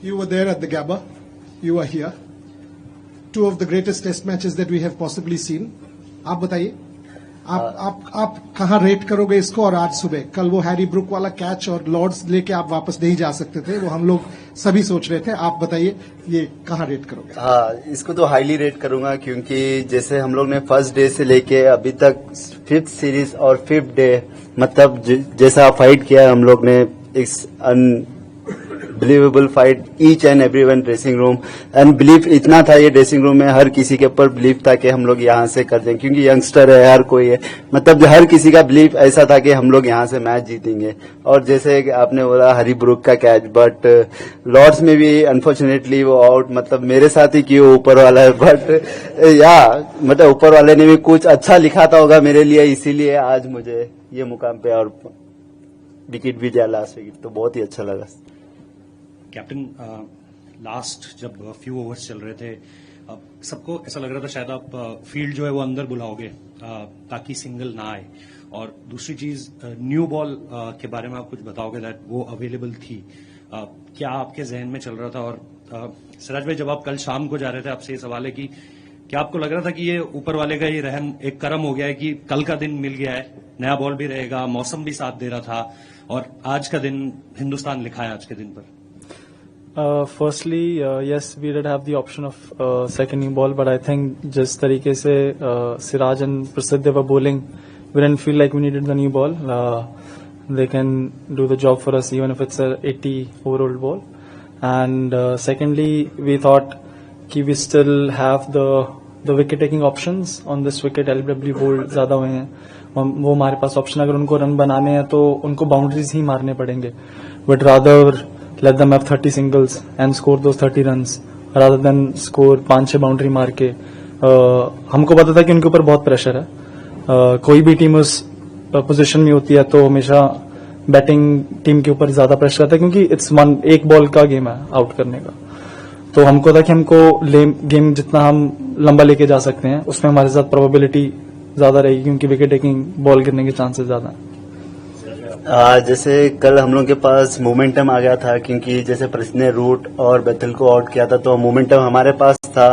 You were there at the Gabba. You are here. Two of the greatest test matches that we have possibly seen. आप बताइए, आप कहाँ rate करोगे इसको? और आज सुबह कल वो हैरी ब्रुक वाला कैच और लॉर्ड्स लेके आप वापस नहीं जा सकते थे, वो हम लोग सभी सोच रहे थे. आप बताइए ये कहाँ रेट करोगे? हाँ, इसको तो हाईली रेट करूंगा, क्योंकि जैसे हम लोग ने फर्स्ट डे से लेके अभी तक 5th सीरीज और 5th डे, मतलब जैसा फाइट किया हम लोग ने, it's unbelievable fight. Each and every one dressing room, and believe इतना था ये ड्रेसिंग रूम में, हर किसी के ऊपर बिलीव था कि हम लोग यहाँ से कर देंगे, क्योंकि यंगस्टर है, हर कोई है, मतलब हर किसी का बिलीव ऐसा था कि हम लोग यहाँ से मैच जीतेंगे. और जैसे आपने बोला हरी ब्रुक का कैच, बट लॉर्ड्स में भी अनफॉर्चुनेटली वो आउट, मतलब मेरे साथ ही क्यों ऊपर वाला है, बट या मतलब ऊपर वाले ने भी कुछ अच्छा लिखा था होगा मेरे लिए, इसीलिए आज मुझे ये मुकाम पे और विकेट भी दिया लास्ट विकेट, तो बहुत ही अच्छा लगा. कैप्टन, लास्ट जब फ्यू ओवर्स चल रहे थे, सबको ऐसा लग रहा था शायद आप फील्ड जो है वो अंदर बुलाओगे ताकि सिंगल ना आए, और दूसरी चीज न्यू बॉल के बारे में आप कुछ बताओगे दैट वो अवेलेबल थी, क्या आपके जहन में चल रहा था? और सिराज भाई, जब आप कल शाम को जा रहे थे, आपसे ये सवाल है कि क्या आपको लग रहा था कि ये ऊपर वाले का ये रहम एक करम हो गया है कि कल का दिन मिल गया है, नया बॉल भी रहेगा, मौसम भी साथ दे रहा था, और आज का दिन हिंदुस्तान लिखा है आज के दिन पर? Firstly, yes, we did have the option of second new ball, but I think जिस तरीके से Siraj and Prasidh they were bowling, we didn't feel like we needed the new ball. They can do the job for us even if it's a 80-over-old ball. And secondly, we thought कि we still have the wicket taking options on this wicket. LBW bold ज़्यादा हुए हैं, वो हमारे पास option, अगर उनको run बनाने हैं तो उनको बाउंड्रीज ही मारने पड़ेंगे, but rather let them have 30 singles and score those 30 runs rather than score 5-6 boundary मार के. हमको पता था कि उनके ऊपर बहुत प्रेशर है. कोई भी टीम उस पोजीशन में होती है तो हमेशा बैटिंग टीम के ऊपर ज्यादा प्रेशर आता है, क्योंकि इट्स एक बॉल का गेम है आउट करने का. तो हमको था कि हमको गेम जितना हम लंबा लेके जा सकते हैं उसमें हमारे साथ प्रोबेबिलिटी ज्यादा रहेगी, क्योंकि विकेट टेकिंग बॉल गिरने के चांसेस ज्यादा हैं. जैसे कल हम लोग के पास मोमेंटम आ गया था, क्योंकि जैसे प्रसिद्ध ने रूट और बेथल को आउट किया था, तो मोमेंटम हमारे पास था.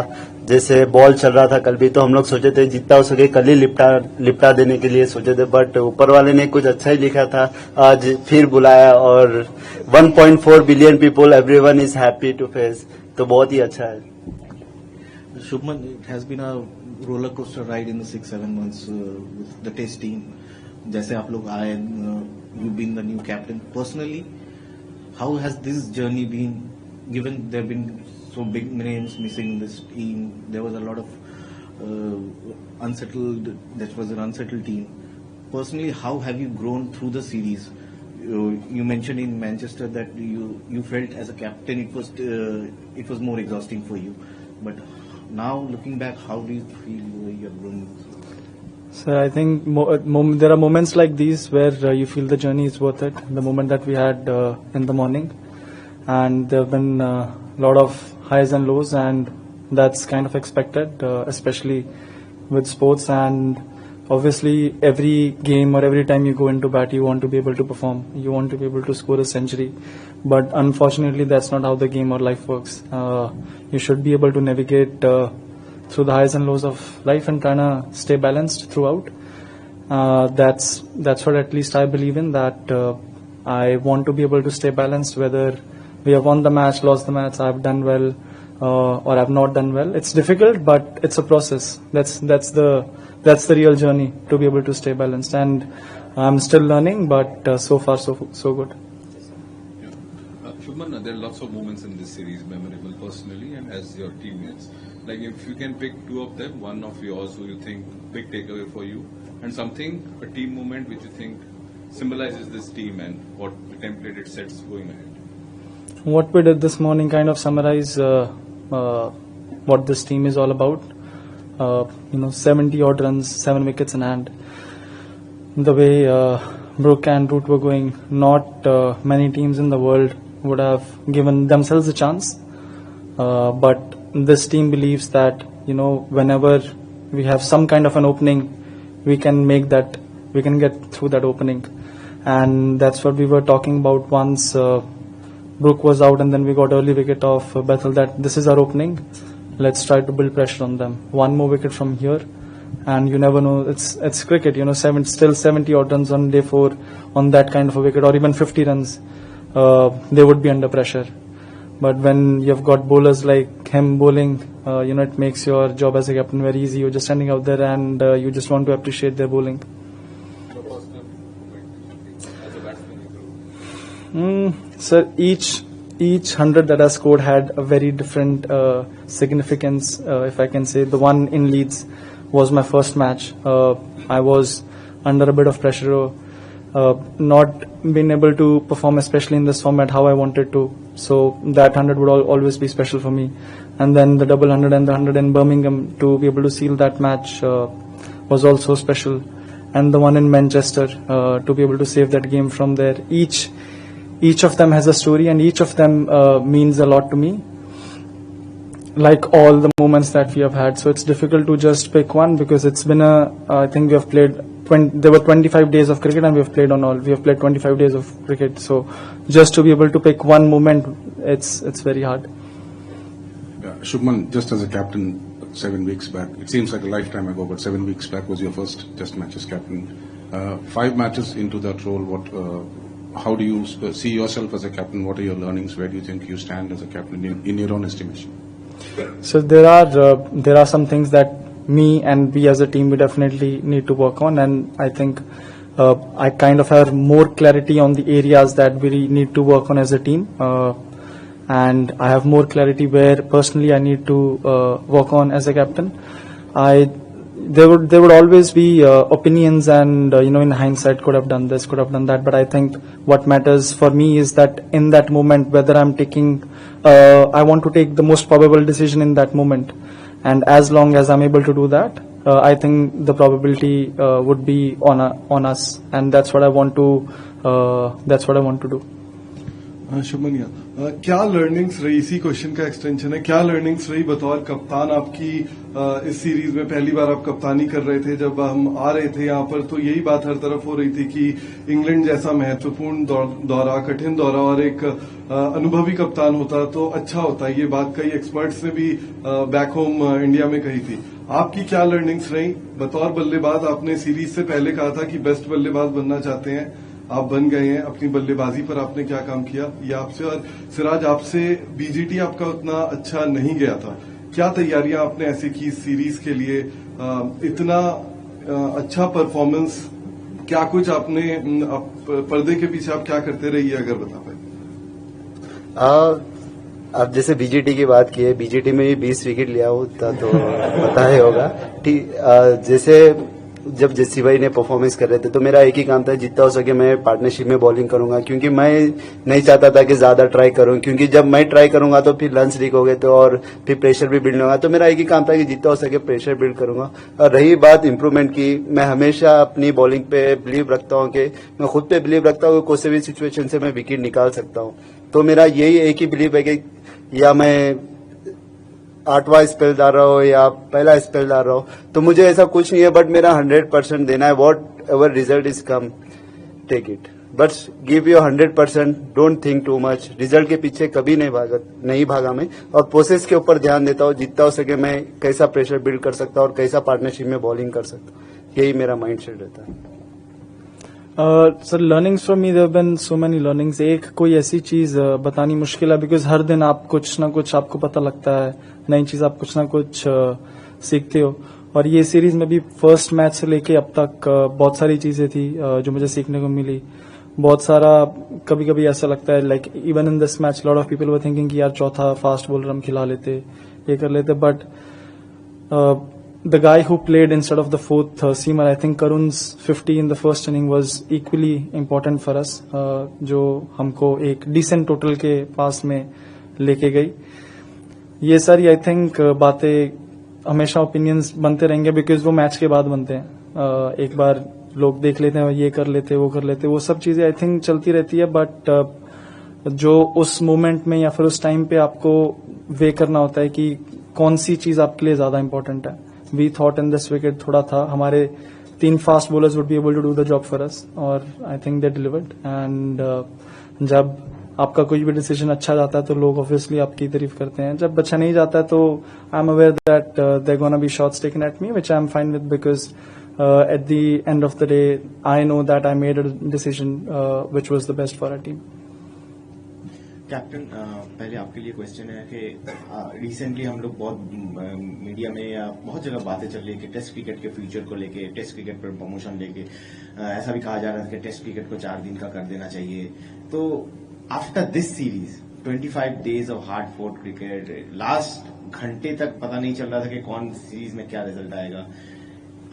जैसे बॉल चल रहा था कल भी, तो हम लोग सोचे थे जितना हो सके कल ही लिपटा देने के लिए सोचे थे, बट ऊपर वाले ने कुछ अच्छा ही लिखा था, आज फिर बुलाया, और 1.4 billion people, everyone is happy to face, तो बहुत ही अच्छा है. Shubman, it has been a roller coaster ride in the 6-7 months with the test team. जैसे आप लोग आए, you've been the new captain. Personally, how has this journey been? Given there have been so big names missing in this team, there was a lot of unsettled. That was an unsettled team. Personally, how have you grown through the series? You mentioned in Manchester that you felt as a captain it was more exhausting for you, but now looking back, how do you feel you have grown? So I think there are moments like these where you feel the journey is worth it. The moment that we had in the morning, and there have been a lot of highs and lows, and that's kind of expected, especially with sports. And obviously, every game or every time you go into bat, you want to be able to perform. You want to be able to score a century. But unfortunately, that's not how the game or life works. You should be able to navigate through the highs and lows of life and trying to stay balanced throughout. That's what at least I believe in, that I want to be able to stay balanced, whether we have won the match, lost the match, I've done well, or I've not done well. It's difficult, but it's a process. That's the real journey, to be able to stay balanced, and I'm still learning, but so far so good. Shubman, there are lots of moments in this series memorable personally and as your teammates. Like if you can pick two of them, one of yours who you think big takeaway for you, and something, a team moment which you think symbolizes this team and what the template it sets going ahead. What we did this morning kind of summarize what this team is all about. 70 odd runs, 7 wickets in hand. The way Brook and Root were going, not many teams in the world would have given themselves a chance. But this team believes that, whenever we have some kind of an opening, we can get through that opening. And that's what we were talking about once Brook was out, and then we got early wicket of Bethel. That this is our opening. Let's try to build pressure on them. One more wicket from here, and you never know. It's cricket, you know. Still 70 odd runs on day 4 on that kind of a wicket, or even 50 runs. They would be under pressure. But when you've got bowlers like him bowling, you know, it makes your job as a captain very easy. You're just standing out there, and you just want to appreciate their bowling. Sir, each 100 that I scored had a very different significance, if I can say. The one in Leeds was my first match. I was under a bit of pressure, not being able to perform, especially in this format, how I wanted to. So that 100 would always be special for me. And then the double 100 and the 100 in Birmingham, to be able to seal that match was also special. And the one in Manchester, to be able to save that game from there. Each of them has a story, and each of them means a lot to me, like all the moments that we have had. So it's difficult to just pick one, because it's been I think we have played there were 25 days of cricket, and we have played 25 days of cricket. So just to be able to pick one moment, it's very hard. Shubman, just as a captain 7 weeks back, it seems like a lifetime ago, but 7 weeks back was your first Test match as captain. 5 matches into that role, how do you see yourself as a captain? What are your learnings? Where do you think you stand as a captain in your own estimation? So there are some things that me and we as a team, we definitely need to work on, and I think I kind of have more clarity on the areas that we need to work on as a team, and I have more clarity where personally I need to work on as a captain. There would always be opinions, and you know, in hindsight, could have done this, could have done that. But I think what matters for me is that in that moment, whether I'm taking, I want to take the most probable decision in that moment, and as long as I'm able to do that, I think the probability would be on us, and that's what I want to do. शुभमनिया, क्या learnings रही, इसी question का extension है, क्या learnings रही बतौर कप्तान आपकी इस सीरीज में? पहली बार आप कप्तानी कर रहे थे, जब हम आ रहे थे यहाँ पर तो यही बात हर तरफ हो रही थी कि इंग्लैंड जैसा महत्वपूर्ण दौरा, कठिन दौरा, और एक अनुभवी कप्तान होता तो अच्छा होता. ये बात कई एक्सपर्ट्स ने भी बैक होम इंडिया में कही थी. आपकी क्या लर्निंग्स रही बतौर बल्लेबाज? आपने सीरीज से पहले कहा था कि बेस्ट बल्लेबाज बनना चाहते हैं, आप बन गए हैं. अपनी बल्लेबाजी पर आपने क्या काम किया, ये आपसे. और सिराज, आपसे बीजीटी आपका उतना अच्छा नहीं गया था, क्या तैयारियां आपने ऐसे की सीरीज के लिए? इतना अच्छा परफॉर्मेंस, क्या कुछ आपने पर्दे के पीछे आप क्या करते रहिए, अगर बता पाए? अब जैसे बीजीटी की बात की है, बीजीटी में भी 20 विकेट लिया होता तो पता ही होगा. जैसे जब जस्सी भाई ने परफॉर्मेंस कर रहे थे तो मेरा एक ही काम था, जितना हो सके मैं पार्टनरशिप में बॉलिंग करूंगा, क्योंकि मैं नहीं चाहता था कि ज्यादा ट्राई करूं, क्योंकि जब मैं ट्राई करूंगा तो फिर रन्स लीक हो गए तो और फिर प्रेशर भी बिल्ड होगा. तो मेरा एक ही काम था कि जितना हो सके प्रेशर बिल्ड करूंगा. और रही बात इंप्रूवमेंट की, मैं हमेशा अपनी बॉलिंग पे बिलीव रखता हूं, कि मैं खुद पे बिलीव रखता हूं कि कोई भी सिचुएशन से मैं विकेट निकाल सकता हूं. तो मेरा यही एक ही बिलीव है कि या मैं 8वां स्पेल डाल रहा हो या पहला स्पेल डाल रहा हो, तो मुझे ऐसा कुछ नहीं है, बट मेरा 100% देना है. Whatever result is come, take it, but give your 100%. Don't think too much. Result के पीछे कभी नहीं भागा मैं, और प्रोसेस के ऊपर ध्यान देता हूँ. जितना हो सके मैं कैसा प्रेशर बिल्ड कर सकता हूँ और कैसा पार्टनरशिप में बॉलिंग कर सकता हूँ, यही मेरा माइंड सेट रहता है. Sir, learnings from me, there have been so many learnings. एक कोई ऐसी चीज बतानी मुश्किल है, बिकॉज हर दिन आप कुछ ना कुछ आपको पता लगता है, नई चीज आप कुछ ना कुछ सीखते हो. और ये सीरीज में भी फर्स्ट मैच से लेके अब तक बहुत सारी चीजें थी जो मुझे सीखने को मिली. बहुत सारा, कभी कभी ऐसा लगता है, like even in this match lot of people were thinking कि यार चौथा फास्ट बॉलर हम खिला लेते, ये कर लेते, but the guy who played instead of the fourth seamer, I think Karun's 50 in the first inning was equally important for us, जो हमको एक decent total के पास में लेके गई. ये सारी आई थिंक बातें हमेशा ओपिनियंस बनते रहेंगे, बिकॉज वो मैच के बाद बनते हैं. एक बार लोग देख लेते हैं, ये कर लेते, वो कर लेते, वो सब चीजें आई थिंक चलती रहती है. बट जो उस मोमेंट में या फिर उस टाइम पे आपको वे करना होता है कि कौन सी चीज आपके लिए ज्यादा इंपॉर्टेंट है. We thought in this wicket थोड़ा था, हमारे 3 fast bowlers would be able to do the job for us, और I think they delivered. And जब आपका कोई भी डिसीजन अच्छा जाता है तो लोग ऑब्वियसली आपकी तारीफ करते हैं, जब अच्छा नहीं जाता है तो I am aware that there gonna be shots taken at me which I am fine with, because at the end of the day I know that I made a decision which was the best for our team. Captain, पहले आपके लिए question है कि recently हम लोग बहुत media में या बहुत जगह बातें चल रही है कि टेस्ट क्रिकेट के फ्यूचर को लेके, टेस्ट क्रिकेट पर प्रमोशन लेके ऐसा भी कहा जा रहा है कि टेस्ट क्रिकेट को 4 दिन का कर देना चाहिए. तो after this series 25 days of hard fort cricket, last घंटे तक पता नहीं चल रहा था कि कौन सीरीज में क्या रिजल्ट आएगा.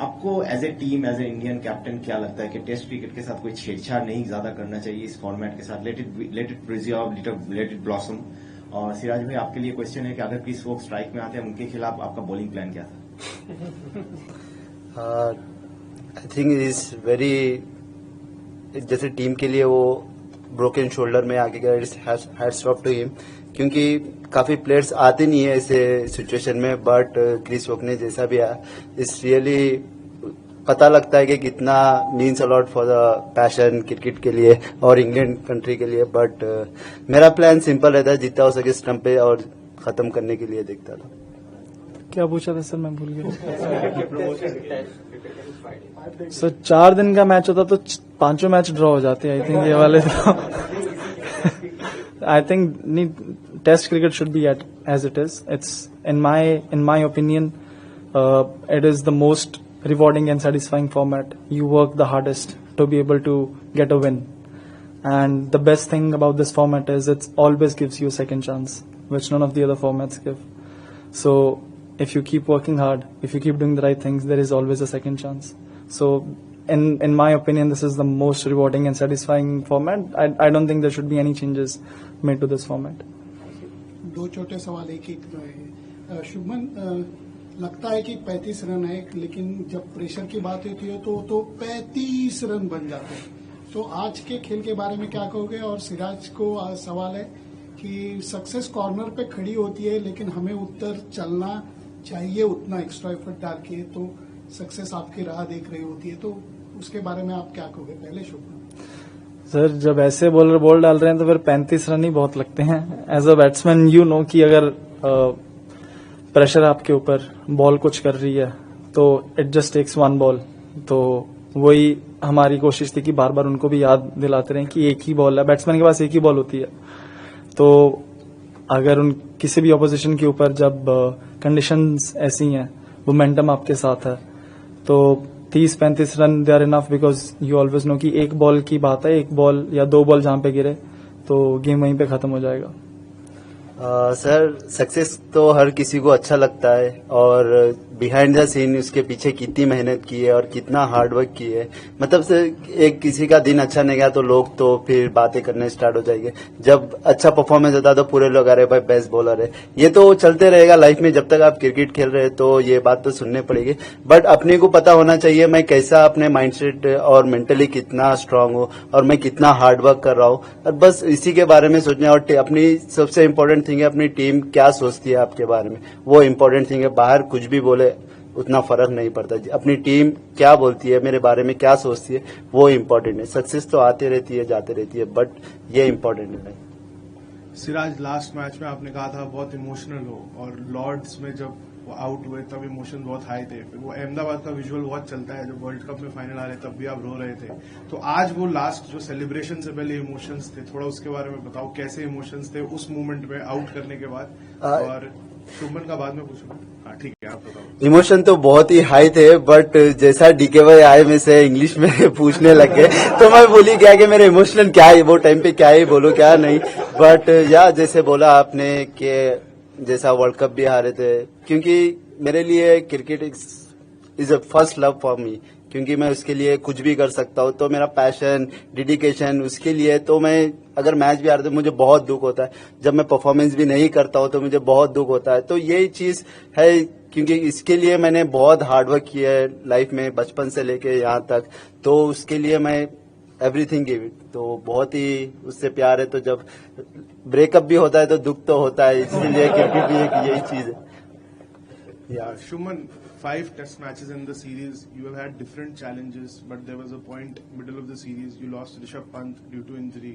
आपको as a team, as a Indian captain क्या लगता है कि टेस्ट क्रिकेट के साथ कोई छेड़छाड़ नहीं ज्यादा करना चाहिए इस फॉर्मेट के साथ? Let it preserve, let it blossom. और सिराज भाई, आपके लिए क्वेश्चन है कि अगर क्रिस वोक्स स्ट्राइक में आते हैं, उनके खिलाफ आपका बॉलिंग प्लान क्या था? आई थिंक इज वेरी, जैसे टीम के लिए वो ब्रोकन शोल्डर में आगे गया, हैट्स ऑफ टू हिम, क्योंकि काफी प्लेयर्स आते नहीं है ऐसे सिचुएशन में, बट क्रिस वोक ने जैसा भी आया, इट्स रियली पता लगता है कि कितना means a lot for the passion cricket के लिए और इंग्लैंड कंट्री के लिए. बट मेरा प्लान सिंपल रहता है, जितना हो सके स्टंप पे और खत्म करने के लिए देखता था. क्या पूछा था सर, मैं भूल गया. सर 4 दिन का मैच होता तो 5 मैच ड्रॉ हो जाते. आई थिंक ये वाले तो I think Test cricket should be as it is. It's in my opinion, it is the most rewarding and satisfying format. You work the hardest to be able to get a win, and the best thing about this format is it always gives you a second chance, which none of the other formats give. So if you keep working hard, if you keep doing the right things, there is always a second chance. So in my opinion, this is the most rewarding and satisfying format. I don't think there should be any changes made to this format. 2 छोटे सवाल एक है. शुभमन, लगता है कि 35 run है, लेकिन जब प्रेशर की बात होती है तो 35 रन बन जाते हैं. तो आज के खेल के बारे में क्या कहोगे? और सिराज को सवाल है कि सक्सेस कॉर्नर पे खड़ी होती है, लेकिन हमें उत्तर चलना चाहिए उतना एक्स्ट्रा एफर्ट डाल के, तो सक्सेस आपकी राह देख रही होती है. तो उसके बारे में आप क्या कहोगे? पहले शुभमन. सर, जब ऐसे बॉलर बॉल डाल रहे हैं तो फिर 35 रन ही बहुत लगते हैं. As a batsman you know कि अगर प्रेशर आपके ऊपर, बॉल कुछ कर रही है तो इट जस्ट टेक्स 1 बॉल. तो वही हमारी कोशिश थी कि बार बार उनको भी याद दिलाते रहें कि एक ही बॉल है, बैट्समैन के पास एक ही बॉल होती है. तो अगर उन किसी भी ऑपोजिशन के ऊपर जब कंडीशंस ऐसी हैं, मोमेंटम आपके साथ है, तो 30-35 run they are enough, because you always know कि एक बॉल की बात है, एक बॉल या 2 बॉल जहां पे गिरे तो गेम वहीं पे खत्म हो जाएगा. सर, सक्सेस तो हर किसी को अच्छा लगता है, और बिहाइंड द सीन उसके पीछे कितनी मेहनत की है और कितना हार्ड वर्क की है. मतलब सर, एक किसी का दिन अच्छा नहीं गया तो लोग तो फिर बातें करने स्टार्ट हो जाएंगे. जब अच्छा परफॉर्मेंस होता है तो पूरे लोग, अरे भाई बेस्ट बॉलर है. ये तो चलते रहेगा लाइफ में, जब तक आप क्रिकेट खेल रहे हैं तो ये बात तो सुननी पड़ेगी. बट अपने को पता होना चाहिए मैं कैसा, अपने माइंडसेट और मेंटली कितना स्ट्रांग हूँ और मैं कितना हार्ड वर्क कर रहा हूँ, और बस इसी के बारे में सोचना. और अपनी सबसे इम्पोर्टेंट थिंग है अपनी टीम क्या सोचती है आपके बारे में, वो इम्पोर्टेंट थिंग है. बाहर कुछ भी बोले उतना फर्क नहीं पड़ता, अपनी टीम क्या बोलती है मेरे बारे में, क्या सोचती है, वो इम्पोर्टेंट है. सक्सेस तो आती रहती है जाती रहती है, बट ये इम्पोर्टेंट है. सिराज, लास्ट मैच में आपने कहा था बहुत इमोशनल हो, और लॉर्ड्स में जब वो आउट हुए तब इमोशन बहुत हाई थे. फिर वो अहमदाबाद का विजुअल बहुत चलता है, जब वर्ल्ड कप में फाइनल आ रहे तब भी आप रो रहे थे. तो आज वो लास्ट जो सेलिब्रेशन से पहले इमोशंस थे, थोड़ा उसके बारे में बताओ, कैसे इमोशंस थे उस मोमेंट में आउट करने के बाद. और शुभमन का बाद में पूछूंगा. हाँ ठीक है, आप बताओ. इमोशन तो बहुत ही हाई थे, बट जैसा डीके भाई आए में से इंग्लिश में पूछने लग गए तो मैं भूल ही गया कि मेरे इमोशनल क्या है वो टाइम पे, क्या ही बोलो क्या नहीं. बट या जैसे बोला आपने कि जैसा वर्ल्ड कप भी हारे थे, क्योंकि मेरे लिए cricket is a first love for me, क्योंकि मैं उसके लिए कुछ भी कर सकता हूँ. तो मेरा पैशन, डेडिकेशन उसके लिए, तो मैं अगर मैच भी हारता हूँ मुझे बहुत दुख होता है. जब मैं परफॉर्मेंस भी नहीं करता हूँ तो मुझे बहुत दुख होता है. तो यही चीज है, क्योंकि इसके लिए मैंने बहुत हार्डवर्क किया है लाइफ में, बचपन से लेके यहाँ तक. तो उसके लिए मैं एवरीथिंग गिव इट. तो बहुत ही उससे प्यार है. तो जब ब्रेकअप भी होता है तो दुख तो होता है, इसलिए क्रिकेट भी एक यही चीज है. Shuman, 5 test matches in the series, you have had different challenges, but there was a point middle of the series you lost Rishabh Pant due to injury.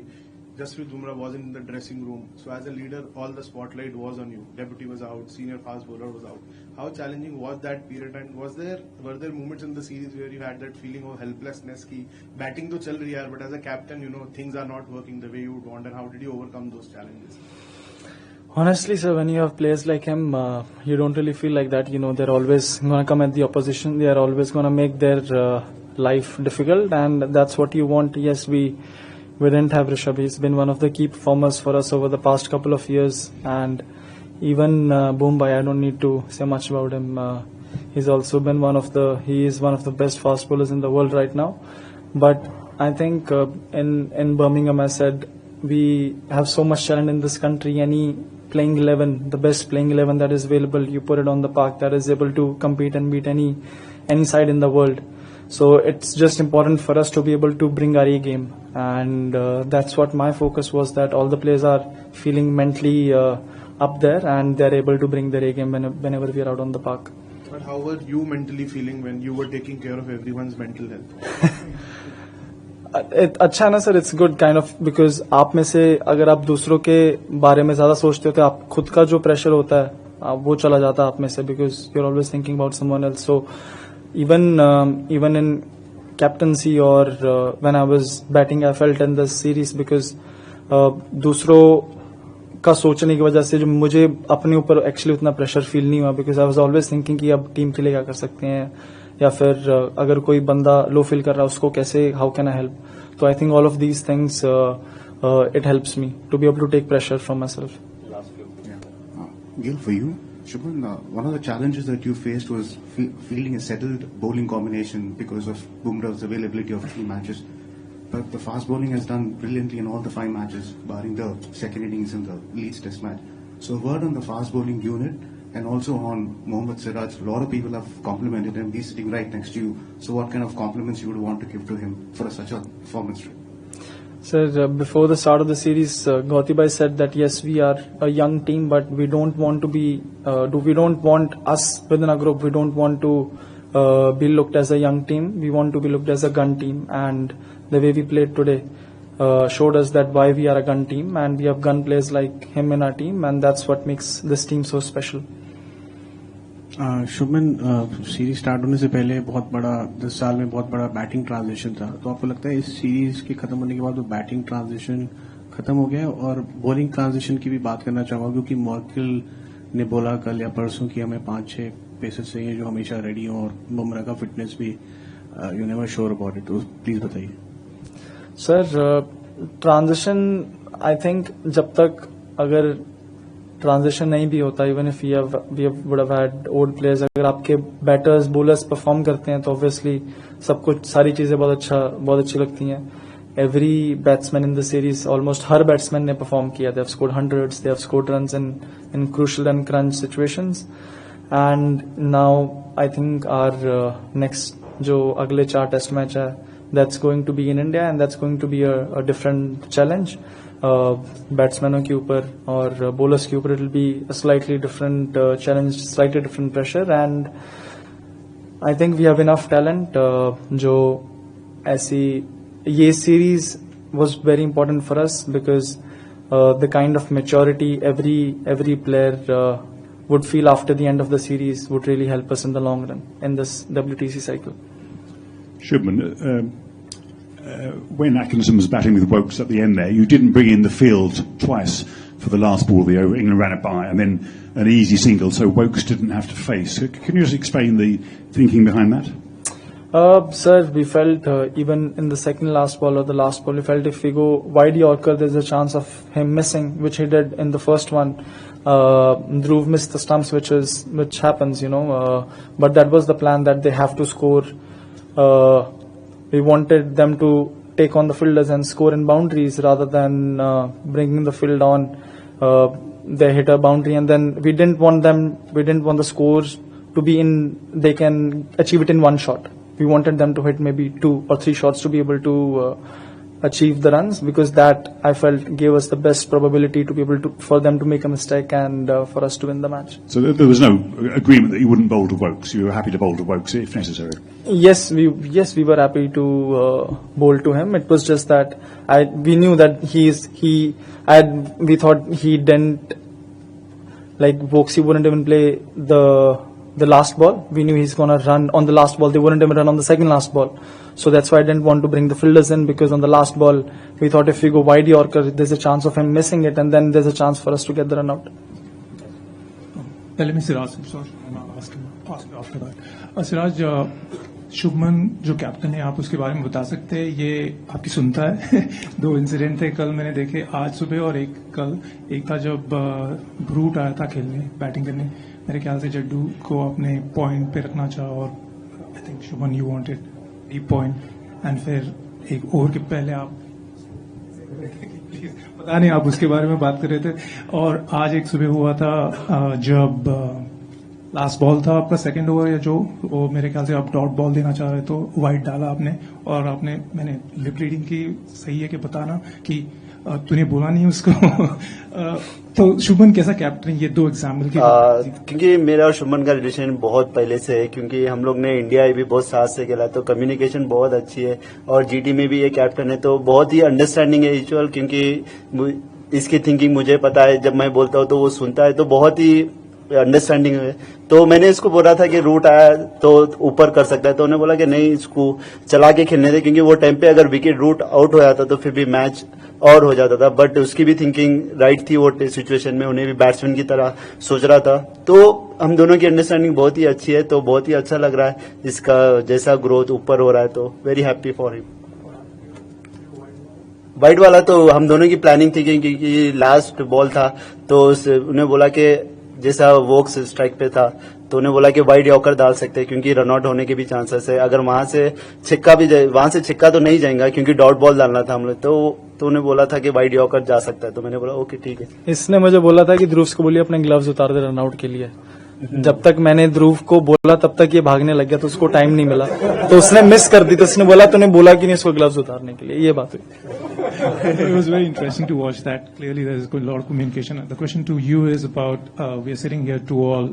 Jasprit Bumrah wasn't in the dressing room. So as a leader, all the spotlight was on you. Deputy was out, senior fast bowler was out. How challenging was that period? And were there moments in the series where you had that feeling of helplessness? Ki batting to chal rahi hai, but as a captain, you know things are not working the way you would want. And how did you overcome those challenges? Honestly, sir, when you have players like him, you don't really feel like that. You know, they're always going to come at the opposition. They are always going to make their life difficult, and that's what you want. Yes, we didn't have Rishabh. He's been one of the key performers for us over the past couple of years, and even Boombai, I don't need to say much about him. He's also been he is one of the best fast bowlers in the world right now. But I think in Birmingham, I said, we have so much talent in this country. Any playing 11, the best playing 11 that is available, you put it on the park, that is able to compete and beat any side in the world. So it's just important for us to be able to bring our A game, and that's what my focus was, that all the players are feeling mentally up there and they're able to bring their A game whenever we are out on the park. But how were you mentally feeling when you were taking care of everyone's mental health? अच्छा है ना sir, it's good kind of, because आप में से अगर आप दूसरों के बारे में ज्यादा सोचते हो तो आप खुद का जो प्रेशर होता है वो चला जाता है आप में से, because you are always thinking about someone else. So even in captaincy or when I was batting, I felt in the series because दूसरों का सोचने की वजह से जो मुझे अपने ऊपर एक्चुअली उतना प्रेशर फील नहीं हुआ, because I was always thinking कि अब टीम के लिए क्या कर सकते हैं, या फिर अगर कोई बंदा लो फील कर रहा है उसको कैसे, हाउ कैन आई हेल्प. तो I think all of these things it helps me to be able to take pressure from myself. Gil, for you, Shubman, one of the challenges that you faced was fielding a settled bowling combination because of Bumrah's availability of 3 matches. But the fast bowling has done brilliantly in all the 5 matches, barring the second innings in the Leeds Test match. So, word on the fast bowling unit and also on Mohammad Siraj. A lot of people have complimented him. He's sitting right next to you. So, what kind of compliments you would want to give to him for such a performance? Sir, before the start of the series, Gauti bhai said that yes, we are a young team, but we don't want to be. We don't want us within our group. We don't want to be looked as a young team. We want to be looked as a gun team, and the way we played today showed us that why we are a gun team, and we have gun players like him in our team, and that's what makes this team so special. Shubman, series start होने से पहले बहुत बड़ा 10 साल में बहुत बड़ा batting transition था, तो आपको लगता है इस सीरीज के खत्म होने के बाद वो बैटिंग ट्रांजिशन खत्म हो गया? और बॉलिंग ट्रांजिशन की भी बात करना चाहूंगा, क्योंकि मॉर्किल ने बोला कल या परसों कि हमें 5-6 पेसर्स चाहिए जो हमेशा रेडी हों, और बुमराह का फिटनेस भी you never sure about it. तो प्लीज बताइए सर. ट्रांजिशन आई थिंक जब तक अगर ट्रांजिशन नहीं भी होता, even if we would have had old players, अगर आपके बैटर्स बोलर्स परफॉर्म करते हैं तो ऑब्वियसली सब कुछ सारी चीजें बहुत अच्छी लगती हैं. Every batsman in the series, almost हर बैट्समैन ने परफॉर्म किया. They have scored hundreds, they have scored runs in crucial and crunch situations. And now I think our next जो अगले 4 टेस्ट मैच है, that's going to be in India, and that's going to be a different challenge. बैट्समैनों के ऊपर और bowlers के ऊपर it will be slightly different challenge, slightly different pressure, and I think we have enough talent. जो ऐसी ये series was very important for us because the kind of maturity every player would feel after the end of the series would really help us in the long run in this WTC cycle. Shubman, when Atkinson was batting with Wokes at the end there, you didn't bring in the field twice for the last ball of the over. England ran it by, and then an easy single, so Wokes didn't have to face. Can you just explain the thinking behind that? Sir, we felt even in the second last ball or the last ball, we felt if we go wide Yorker, there's a chance of him missing, which he did in the first one. Dhruv missed the stumps, which happens, you know. But that was the plan, that they have to score. We wanted them to take on the fielders and score in boundaries rather than bringing the field on. They hit a boundary, and then we didn't want the scores to be in. They can achieve it in one shot. We wanted them to hit maybe 2 or 3 shots to be able to achieve the runs, because that I felt gave us the best probability to be able to, for them to make a mistake and for us to win the match. So there was no agreement that you wouldn't bowl to Wokes. You were happy to bowl to Wokes if necessary. Yes, we were happy to bowl to him. It was just that we knew that we thought he didn't, like Wokes, he wouldn't even play the last ball. We knew he's gonna run on the last ball. They wouldn't even run on the second last ball. So that's why I didn't want to bring the fielders in, because on the last ball we thought if we go wide Yorker, there's a chance of him missing it, and then there's a chance for us to get the run out. Let me Siraj, sorry, ask after that. Siraj, Shubman जो captain है, आप उसके बारे में बता सकते हैं? ये आपकी सुनता है? 2 इंसिडेंट थे कल मैंने देखे, आज सुबह और एक कल। एक था जब ब्रूट आया था खेलने, बैटिंग करने, मेरे ख्याल से जड्डू को अपने पॉइंट पे रखना चाहा और I think Shubman you wanted deep point, and फिर एक ओवर के पहले आप पता नहीं आप उसके बारे में बात कर रहे थे। और आज एक सुबह हुआ था जब लास्ट बॉल था आपका सेकंड ओवर या जो, वो मेरे ख्याल से आप डॉट बॉल देना चाह रहे तो वाइड डाला आपने, और आपने, मैंने लिप रीडिंग की, सही है कि बताना कि तूने बोला नहीं उसको। तो शुभमन कैसा कैप्टन है? ये 2 एग्जाम्पल के क्योंकि मेरा और शुभमन का रिलेशन बहुत पहले से है, क्योंकि हम लोग ने इंडिया भी बहुत साथ से खेला, तो कम्युनिकेशन बहुत अच्छी है, और जीटी में भी ये कैप्टन है तो बहुत ही अंडरस्टैंडिंग है यूजुअल, क्योंकि इसकी थिंकिंग मुझे पता है, जब मैं बोलता हूँ तो वो सुनता है, तो बहुत ही अंडरस्टैंडिंग है। तो मैंने इसको बोला था कि रूट आया तो ऊपर कर सकता है, तो उन्होंने बोला कि नहीं, इसको चला के खेलने दे, क्योंकि वो टाइम पे अगर विकेट रूट आउट हो जाता तो फिर भी मैच और हो जाता था। बट उसकी भी थिंकिंग राइट थी वो सिचुएशन में, उन्हें भी बैट्समैन की तरह सोच रहा था। तो हम दोनों की अंडरस्टैंडिंग बहुत ही अच्छी है, तो बहुत ही अच्छा लग रहा है इसका जैसा ग्रोथ ऊपर हो रहा है, तो very happy for him. Wide वाला तो हम दोनों की प्लानिंग थी, क्योंकि लास्ट बॉल था तो उन्हें बोला कि जैसा वोक्स स्ट्राइक पे था तो उन्हें बोला कि वाइड यॉर्कर डाल सकते हैं, क्योंकि रनआउट होने के भी चांसेस है। अगर वहां से छिक्का भी जाए, वहां से छिक्का तो नहीं जाएगा क्योंकि डॉट बॉल डालना था हम लोग, तो उन्हें बोला था कि वाइड यॉर्कर जा सकता है, तो मैंने बोला ओके ठीक है। इसने मुझे बोला था कि ध्रुव को बोलिए अपने ग्लव्स उतार दे रनआउट के लिए। जब तक मैंने ध्रुव को बोला तब तक ये भागने लग गया, तो उसको टाइम नहीं मिला, तो उसने मिस कर दी, तो उसने बोला तूने बोला कि नहीं उसको ग्लव्स उतारने के लिए, ये बात हुई। It was very interesting to watch that. Clearly there is a lot of communication. The question to you is about, we are sitting here 2-all,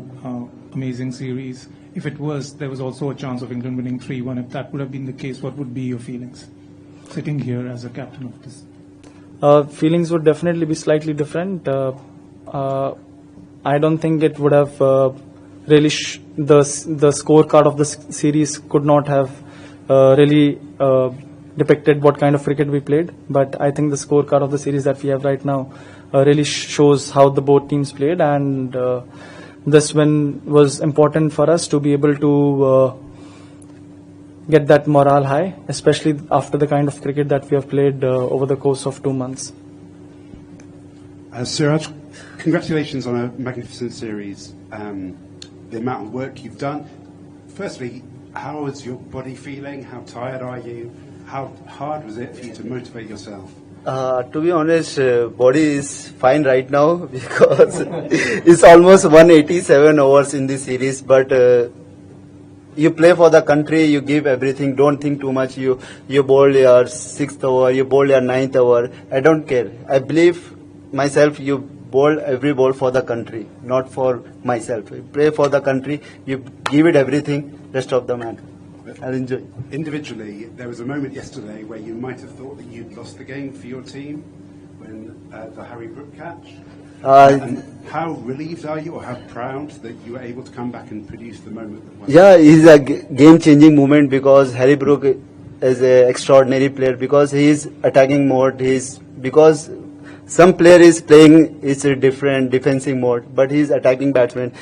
amazing series. If there was also a chance of England winning 3-1, if that would have been the case, what would be your feelings sitting here as a captain of this? Feelings would definitely be slightly different. I don't think it would have really the scorecard of the series could not have really depicted what kind of cricket we played, but I think the scorecard of the series that we have right now really shows how the both teams played, and this win was important for us to be able to get that morale high, especially after the kind of cricket that we have played over the course of 2 months. Siraj, congratulations on a magnificent series. The amount of work you've done. Firstly, how is your body feeling? How tired are you? How hard was it for you to motivate yourself? To be honest, body is fine right now because it's almost 187 overs in this series. But you play for the country, you give everything. Don't think too much. You bowl your 6th over, you bowl your 9th over. I don't care. I believe myself. You bowl every ball for the country, not for myself. You play for the country. You give it everything. Rest of the man. I'll enjoy. Individually, there was a moment yesterday where you might have thought that you'd lost the game for your team when the Harry Brook catch. And how relieved are you, or how proud that you were able to come back and produce the moment that won? Yeah, it's a game-changing moment because Harry Brook is an extraordinary player because he is attacking mode. Because some player is playing is a different defensive mode, but he is attacking batsman.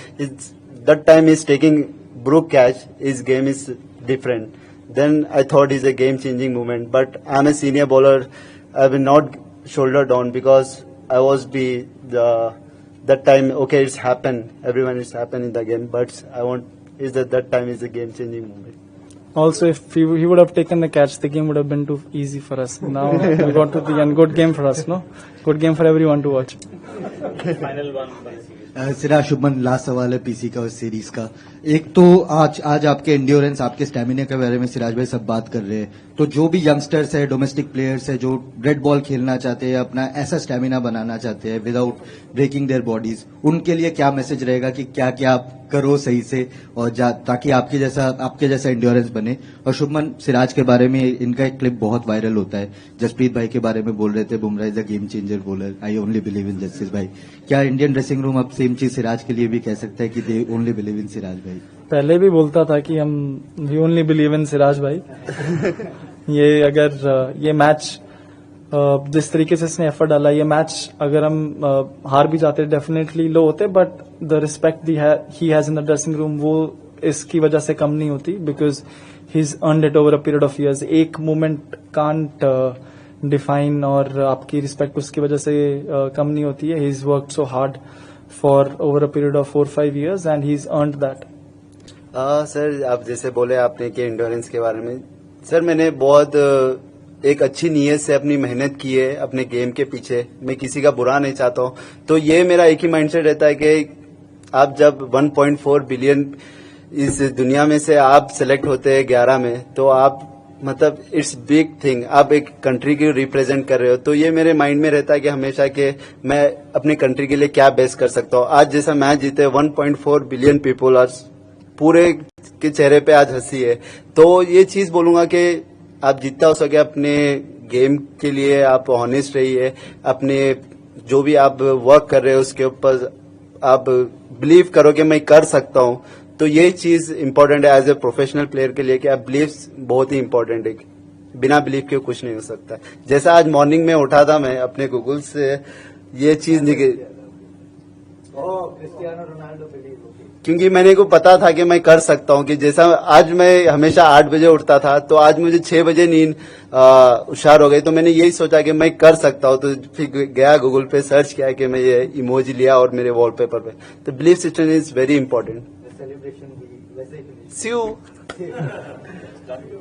That time he's taking Brook catch. His game is different. Then I thought it's a game-changing moment. But I'm a senior bowler. I will not shoulder down because I was that time. Okay, it's happened. Everyone is happened in the game. But I want is that time is a game-changing moment. Also, if he would have taken the catch, the game would have been too easy for us. Now we got to the end. Good game for us, no? Good game for everyone to watch. Final one Siraj Shubman, last सवाल है PC का उस series का। एक तो आज आपके endurance, आपके स्टेमिना के बारे में सिराज भाई सब बात कर रहे हैं, तो जो भी यंगस्टर्स है, डोमेस्टिक प्लेयर्स है, जो रेड बॉल खेलना चाहते हैं, अपना ऐसा स्टेमिना बनाना चाहते हैं विदाउट ब्रेकिंग देयर बॉडीज, उनके लिए क्या मैसेज रहेगा कि क्या क्या आप करो सही से और ताकि आपके जैसा एंड्योरेंस बने? और शुभमन, सिराज के बारे में इनका एक क्लिप बहुत वायरल होता है, जसप्रीत भाई के बारे में बोल रहे थे, Bumrah is a game changer bowler, I only believe in justice भाई। क्या इंडियन ड्रेसिंग रूम अब सेम चीज सिराज के लिए भी कह सकता है कि they only believe in Siraj भाई? पहले भी बोलता था कि हम we only believe in Siraj भाई। ये अगर ये मैच जिस तरीके से इसने एफर्ट डाला, ये मैच अगर हम हार भी जाते डेफिनेटली लो होते, but the respect he has in the dressing room वो इसकी वजह से कम नहीं होती, because he is earned it over a period of years. एक मोमेंट कांट डिफाइन और आपकी रिस्पेक्ट उसकी वजह से कम नहीं होती है। He is worked so hard for over a period of 4-5 years and he is earned that. Sir, आप जैसे बोले आपने कि एंड्योरेंस के बारे में, सर मैंने बहुत एक अच्छी नीयत से अपनी मेहनत की है अपने गेम के पीछे। मैं किसी का बुरा नहीं चाहता हूँ, तो ये मेरा एक ही माइंडसेट रहता है कि आप जब 1.4 बिलियन इस दुनिया में से आप सिलेक्ट होते हैं 11 में, तो आप मतलब इट्स बिग थिंग, आप एक कंट्री की रिप्रेजेंट कर रहे हो। तो ये मेरे माइंड में रहता है कि हमेशा कि मैं अपनी कंट्री के लिए क्या बेस्ट कर सकता हूँ। आज जैसा मैच जीते 1.4 बिलियन पीपल और पूरे के चेहरे पे आज हंसी है, तो ये चीज बोलूंगा कि आप जितना हो सके अपने गेम के लिए आप ऑनेस्ट रहिए, अपने जो भी आप वर्क कर रहे हो उसके ऊपर आप बिलीव करो कि मैं कर सकता हूँ। तो ये चीज इंपॉर्टेंट है एज ए प्रोफेशनल प्लेयर के लिए कि आप बिलीव बहुत ही इंपॉर्टेंट है, बिना बिलीव के कुछ नहीं हो सकता। जैसा आज मॉर्निंग में उठा था मैं अपने गूगल से ये चीज निकली, क्योंकि मैंने को पता था कि मैं कर सकता हूँ। कि जैसा आज मैं हमेशा 8 बजे उठता था, तो आज मुझे 6 बजे नींद हुशार हो गई, तो मैंने यही सोचा कि मैं कर सकता हूँ। तो फिर गया गूगल पे सर्च किया कि मैं ये इमोजी लिया और मेरे वॉलपेपर पे। तो belief system is very important. Celebration भी वैसे ही। सी यू। Thank you.